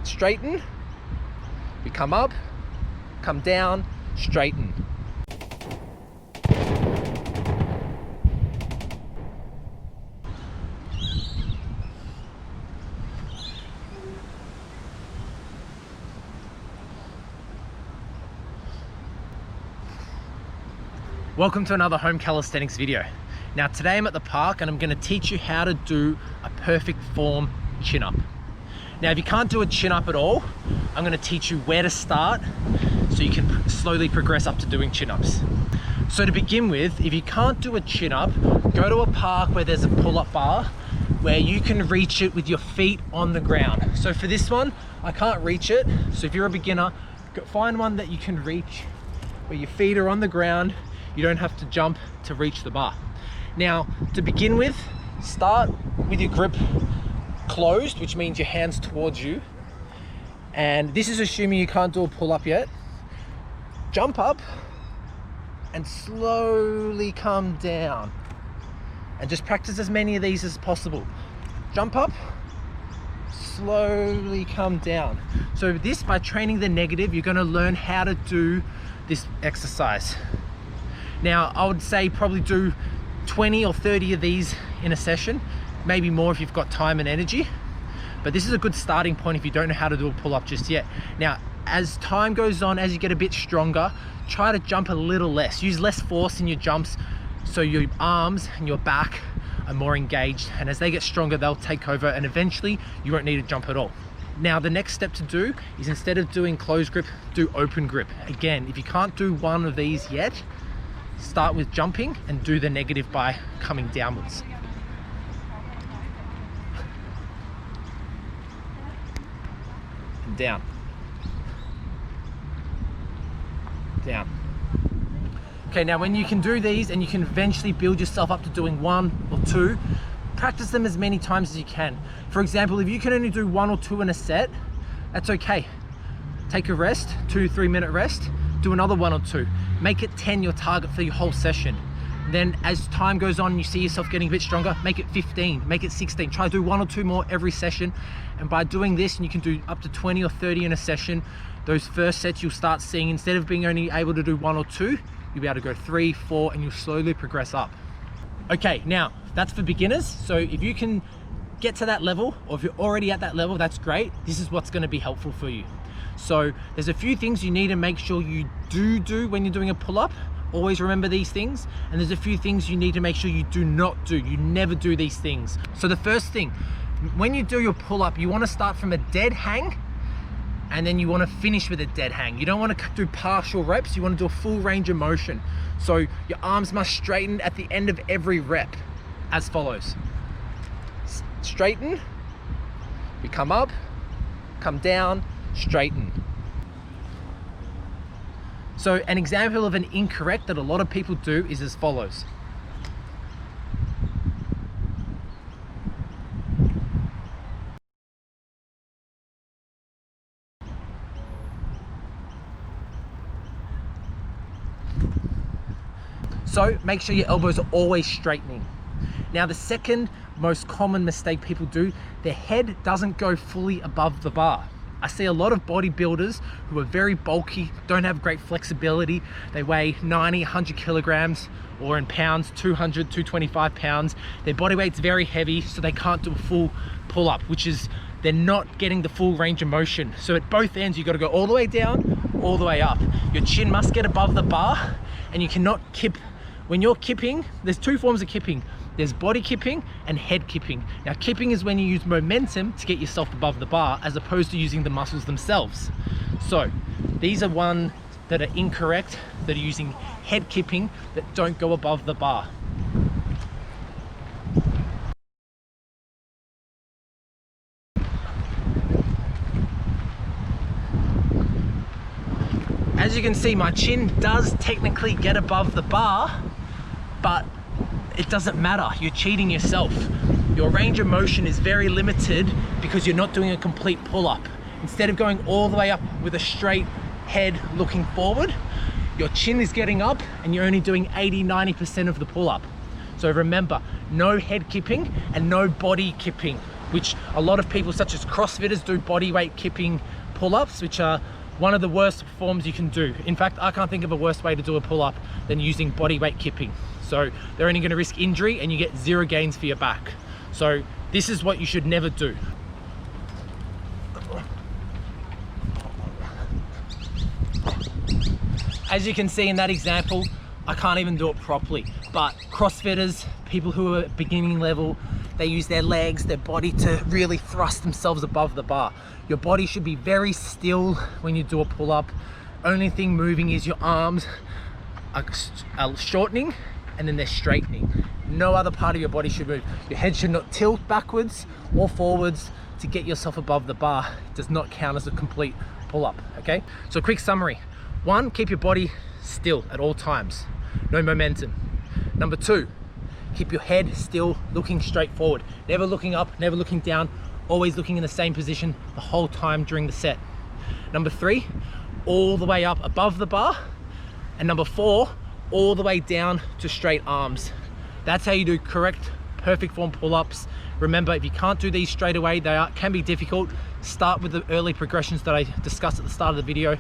straighten, we come up, come down, straighten. Welcome to another home calisthenics video. Now today I'm at the park and I'm going to teach you how to do a perfect form chin up. Now if you can't do a chin up at all, I'm going to teach you where to start so you can slowly progress up to doing chin ups. So to begin with, if you can't do a chin up, go to a park where there's a pull-up bar where you can reach it with your feet on the ground. So for this one, I can't reach it. So if you're a beginner, find one that you can reach where your feet are on the ground. You don't have to jump to reach the bar. Now, to begin with, start with your grip closed, which means your hands towards you. And this is assuming you can't do a pull-up yet. Jump up and slowly come down. And just practice as many of these as possible. Jump up, slowly come down. So this, by training the negative, you're gonna learn how to do this exercise. Now, I would say probably do 20 or 30 of these in a session, maybe more if you've got time and energy. But this is a good starting point if you don't know how to do a pull-up just yet. Now, as time goes on, as you get a bit stronger, try to jump a little less. Use less force in your jumps so your arms and your back are more engaged. And as they get stronger, they'll take over and eventually you won't need to jump at all. Now, the next step to do is instead of doing closed grip, do open grip. Again, if you can't do one of these yet, start with jumping and do the negative by coming downwards. And down. Down. Okay, now when you can do these and you can eventually build yourself up to doing one or two, practice them as many times as you can. For example, if you can only do one or two in a set, that's okay. Take a rest, 2-3 minute rest, do another one or two. Make it 10 your target for your whole session. Then as time goes on, you see yourself getting a bit stronger, make it 15, make it 16. Try to do one or two more every session. And by doing this, and you can do up to 20 or 30 in a session, those first sets you'll start seeing, instead of being only able to do one or two, you'll be able to go 3, 4, and you'll slowly progress up. Okay, now that's for beginners. So if you can get to that level, or if you're already at that level, that's great. This is what's gonna be helpful for you. So there's a few things you need to make sure you do when you're doing a pull-up. Always remember these things. And there's a few things you need to make sure you do not do. You never do these things. So the first thing, when you do your pull-up, you want to start from a dead hang and then you want to finish with a dead hang. You don't want to do partial reps. You want to do a full range of motion. So your arms must straighten at the end of every rep as follows. Straighten, we come up, come down, straighten. So an example of an incorrect that a lot of people do is as follows. So make sure your elbows are always straightening. Now the second most common mistake people do, their head doesn't go fully above the bar. I see a lot of bodybuilders who are very bulky, don't have great flexibility. They weigh 90, 100 kilograms, or in pounds, 200, 225 pounds. Their body weight's very heavy, so they can't do a full pull-up, which is, they're not getting the full range of motion. So at both ends, you've got to go all the way down, all the way up. Your chin must get above the bar, and you cannot kip. When you're kipping, there's two forms of kipping. There's body kipping and head kipping. Now kipping is when you use momentum to get yourself above the bar as opposed to using the muscles themselves. So these are one that are incorrect, that are using head kipping that don't go above the bar. As you can see, my chin does technically get above the bar, but it doesn't matter. You're cheating yourself. Your range of motion is very limited because you're not doing a complete pull-up. Instead of going all the way up with a straight head looking forward, your chin is getting up and you're only doing 80-90% of the pull-up. So remember, no head kipping and no body kipping. which a lot of people such as CrossFitters do body weight kipping pull-ups, which are one of the worst forms you can do. In fact, I can't think of a worse way to do a pull-up than using body weight kipping. So they're only going to risk injury and you get zero gains for your back. So this is what you should never do. As you can see in that example, I can't even do it properly, but CrossFitters, people who are at beginning level, they use their legs, their body to really thrust themselves above the bar. Your body should be very still when you do a pull-up. Only thing moving is your arms are shortening and then they're straightening. No other part of your body should move. Your head should not tilt backwards or forwards to get yourself above the bar. It does not count as a complete pull-up, okay? So quick summary. 1, keep your body still at all times. No momentum. Number 2, keep your head still, looking straight forward. Never looking up, never looking down, always looking in the same position the whole time during the set. Number 3, all the way up above the bar. And number 4, all the way down to straight arms. That's how you do correct, perfect form pull-ups. Remember, if you can't do these straight away, can be difficult. Start with the early progressions that I discussed at the start of the video.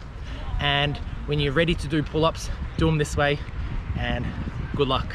And when you're ready to do pull-ups, do them this way, and good luck.